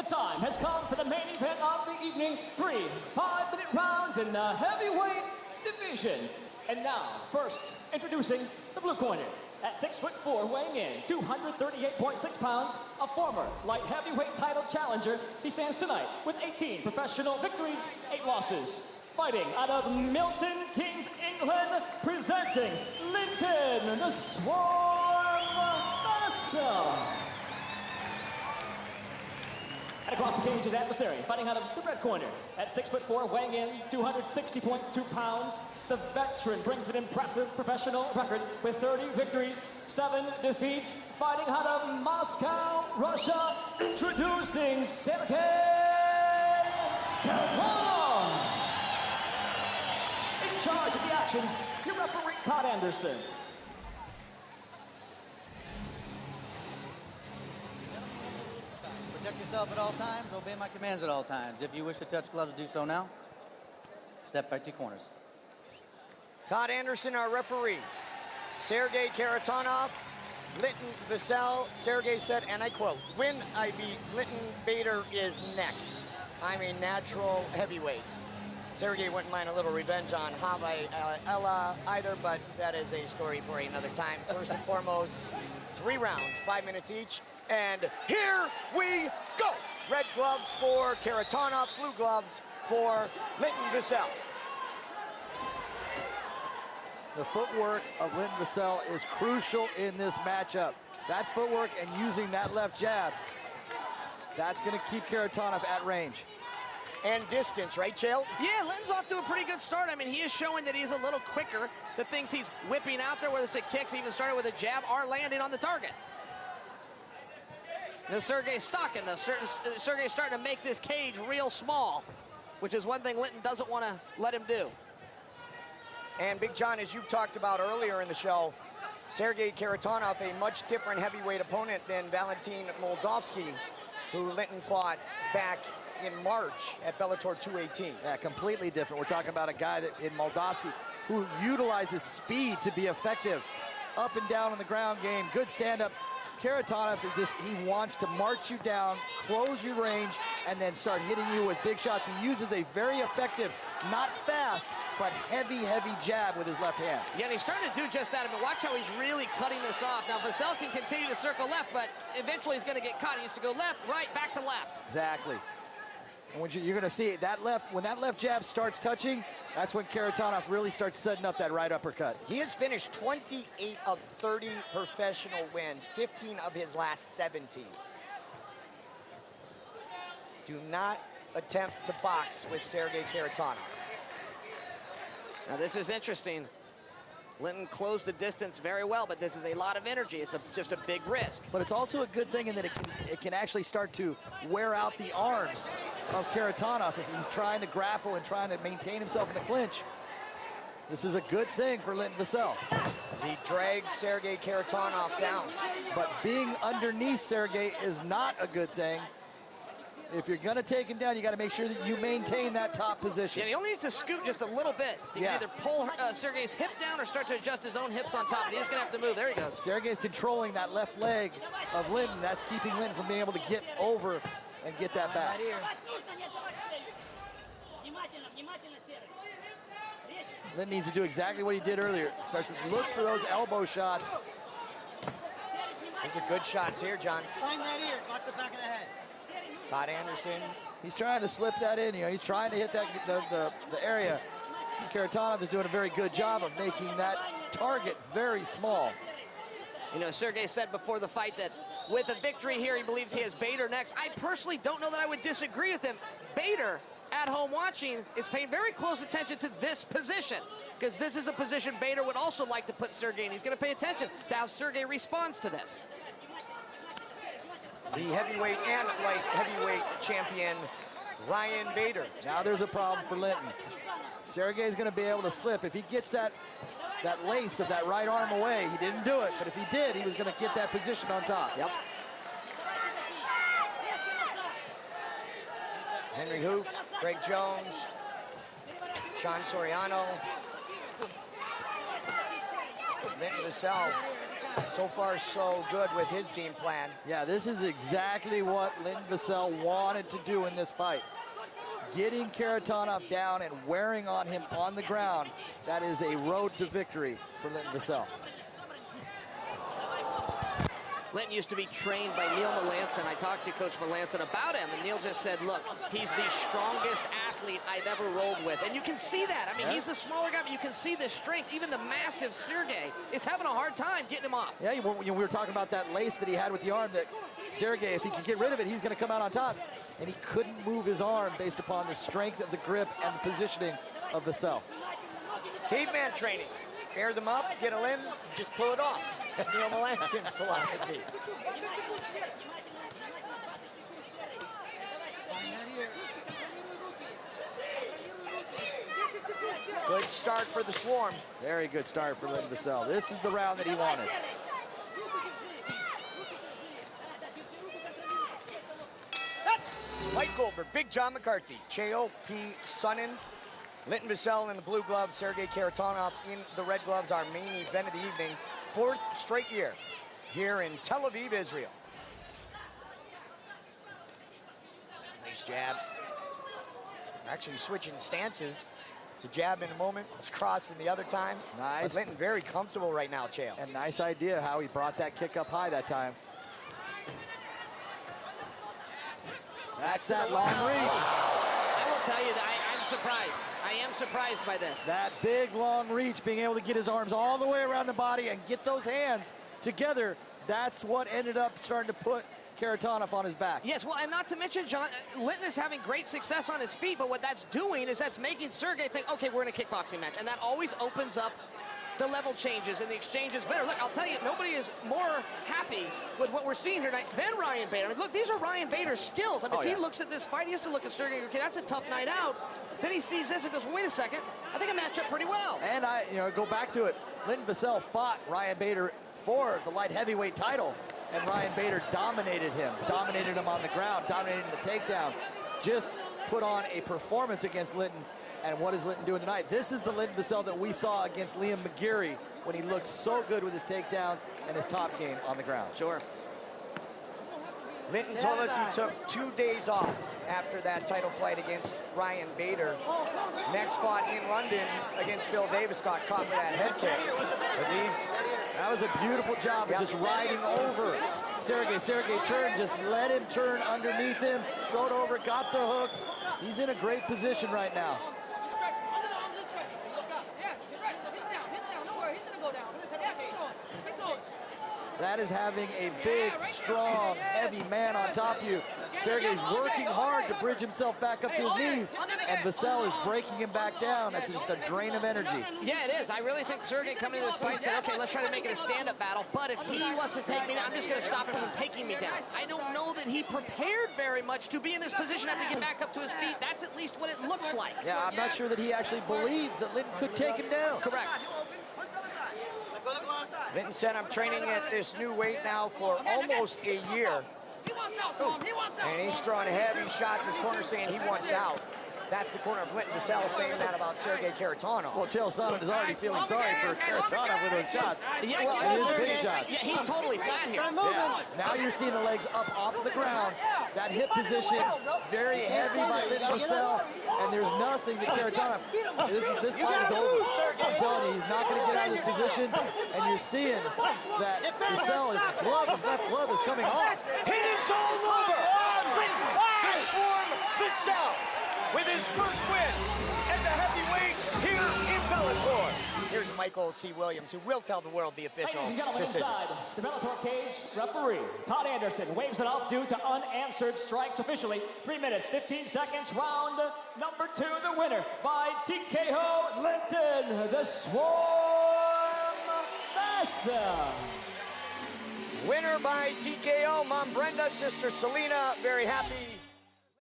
time has come for the main event of the evening. 3 5-minute rounds in the heavyweight division. And now, first, introducing the blue corner. At 6'4", weighing in 238.6 pounds, a former light heavyweight title challenger, he stands tonight with 18 professional victories, 8 losses. Fighting out of Milton Keynes, England, presenting Linton the Swarm Vassell. And across the cage, his adversary, fighting out of the red corner. At 6'4", weighing in 260.2 pounds, the veteran brings an impressive professional record with 30 victories, 7 defeats, fighting out of Moscow, Russia, introducing Sergei Kharitonov. In charge of the action, your referee, Todd Anderson. Protect yourself at all times, obey my commands at all times. If you wish to touch gloves, do so now. Step back to corners. Todd Anderson, our referee. Sergei Kharitonov, Linton Vassell. Sergei said, and I quote, "When I beat Linton, Bader is next. I'm a natural heavyweight." Sergei wouldn't mind a little revenge on Havai Ella either, but that is a story for another time. First and foremost, 3 rounds, 5 minutes each. And here we go. Red gloves for Kharitonov, blue gloves for Linton Vassell. The footwork of Linton Vassell is crucial in this matchup. That footwork and using that left jab, that's going to keep Kharitonov at range. And distance, right, Chael? Yeah, Linton's off to a pretty good start. I mean, he is showing that he's a little quicker. The things he's whipping out there, whether it's the kicks, even started with a jab, are landing on the target. Now, Sergei's stalking, though. Sergei's starting to make this cage real small, which is one thing Linton doesn't want to let him do. And Big John, as you've talked about earlier in the show, Sergei Kharitonov, a much different heavyweight opponent than Valentin Moldavsky, who Linton fought back in March at Bellator 218. Yeah, completely different. We're talking about a guy that in Moldavsky who utilizes speed to be effective. Up and down on the ground game, good stand-up. Kharitonov, he wants to march you down, close your range, and then start hitting you with big shots. He uses a very effective, not fast, but heavy jab with his left hand. Yeah, and he's starting to do just that. I mean, watch how he's really cutting this off. Now, Vassell can continue to circle left, but eventually he's going to get caught. He needs to go left, right, back to left. Exactly. And when you're going to see it, when that left jab starts touching, that's when Kharitonov really starts setting up that right uppercut. He has finished 28 of 30 professional wins, 15 of his last 17. Do not attempt to box with Sergei Kharitonov. Now, this is interesting. Linton closed the distance very well, but this is a lot of energy. It's just a big risk. But it's also a good thing in that it can actually start to wear out the arms of Kharitonov if he's trying to grapple and trying to maintain himself in the clinch. This is a good thing for Linton Vassell. He drags Sergei Kharitonov down. But being underneath Sergei is not a good thing. If you're going to take him down, you got to make sure that you maintain that top position. Yeah, he only needs to scoot just a little bit. He can either pull Sergei's hip down or start to adjust his own hips on top. He's going to have to move. There he goes. Sergei's controlling that left leg of Linton. That's keeping Linton from being able to get over and get that back. Linton needs to do exactly what he did earlier. Starts to look for those elbow shots. These are good shots here, John. Find that ear, watch the back of the head. Todd Anderson. He's trying to slip that in. He's trying to hit that the area. Kharitonov is doing a very good job of making that target very small. You know, Sergei said before the fight that with a victory here, he believes he has Bader next. I personally don't know that I would disagree with him. Bader, at home watching, is paying very close attention to this position, because this is a position Bader would also like to put Sergei in. He's going to pay attention to how Sergei responds to this. The heavyweight and light heavyweight champion, Ryan Bader. Now there's a problem for Linton. Sergei's going to be able to slip. If he gets that lace of that right arm away, he didn't do it, but if he did, he was going to get that position on top. Yep. Henry Hoof, Greg Jones, Sean Soriano, Linton Vassell. So far, so good with his game plan. Yeah, this is exactly what Linton Vassell wanted to do in this fight. Getting Kharitonov down and wearing on him on the ground, that is a road to victory for Linton Vassell. Linton used to be trained by Neil Melanson. I talked to Coach Melanson about him, and Neil just said, look, he's the strongest athlete I've ever rolled with. And you can see that. I mean, he's the smaller guy, but you can see the strength. Even the massive Sergei is having a hard time getting him off. Yeah, we were talking about that lace that he had with the arm, that Sergei, if he can get rid of it, he's going to come out on top. And he couldn't move his arm based upon the strength of the grip and the positioning of Vassell. Caveman training. Air them up, get a limb, just pull it off. Neil Melanson's philosophy. Good start for the Swarm. Very good start for Linton Vassell. This is the round that he wanted. Mike Goldberg, Big John McCarthy, Cheo P. Sonnen, Linton Vassell in the blue gloves, Sergei Kharitonov in the red gloves, our main event of the evening. 4th straight year here in Tel Aviv, Israel. Nice jab. Actually switching stances to jab in a moment. It's crossing the other time. Nice. But Linton very comfortable right now, Cheo. And nice idea how he brought that kick up high that time. That's that long reach. I will tell you that I'm surprised. I am surprised by this. That big, long reach, being able to get his arms all the way around the body and get those hands together, that's what ended up starting to put Kharitonov on his back. Yes, well, and not to mention, John, Linton is having great success on his feet, but what that's doing is that's making Sergei think, okay, we're in a kickboxing match, and that always opens up the level changes and the exchange is better. Look, I'll tell you, nobody is more happy with what we're seeing here tonight than Ryan Bader. I mean, look, these are Ryan Bader's skills. I mean, he looks at this fight, he has to look at Sergei, okay, that's a tough night out. Then he sees this and goes, well, wait a second, I think I match up pretty well. And go back to it. Linton Vassell fought Ryan Bader for the light heavyweight title, and Ryan Bader dominated him on the ground, dominated the takedowns, just put on a performance against Linton. And what is Linton doing tonight? This is the Linton Vassell that we saw against Liam McGeary when he looked so good with his takedowns and his top game on the ground. Sure. Linton told us he took 2 days off after that title fight against Ryan Bader. Next fought in London against Phil Davis, got caught with that head kick. But that was a beautiful job of just riding over Sergei. Sergei turned, just let him turn underneath him, rode over, got the hooks. He's in a great position right now. That is having a big, strong, heavy man on top of you. Sergei's working hard to bridge himself back up to his knees, and Vassell is breaking him back down. That's just a drain of energy. Yeah, it is. I really think Sergei coming into this fight said, okay, let's try to make it a stand-up battle, but if he wants to take me down, I'm just going to stop him from taking me down. I don't know that he prepared very much to be in this position, have to get back up to his feet. That's at least what it looks like. Yeah, I'm not sure that he actually believed that Linton could take him down. Correct. Linton said, I'm training at this new weight now for almost a year. And he's throwing heavy shots. His corner saying he wants out. That's the corner of Linton Vassell saying that about Sergei Kharitonov. Well, Chael Sonnen is already feeling sorry for Kharitonov with those shots. Yeah, well, and his big shots. Yeah, he's totally flat here. Yeah. Now you're seeing the legs up off of the ground. That hip position, very heavy by Linton Vassell, and there's nothing that Kharitonov. This fight is over. I'm telling you, he's not going to get out of this position, and you're seeing that Vassell, his left glove is coming off. It is all over. Linton, the Swarm Vassell, with his first win as a heavyweight here in Bellator. Here's Michael C. Williams, who will tell the world the official Ladies and gentlemen, decision. inside the Bellator cage, referee Todd Anderson waves it off due to unanswered strikes officially. 3 minutes, 15 seconds, round number 2, the winner by TKO, Linton, the Swarm Vassell. Winner by TKO, Mom Brenda, sister Selena, very happy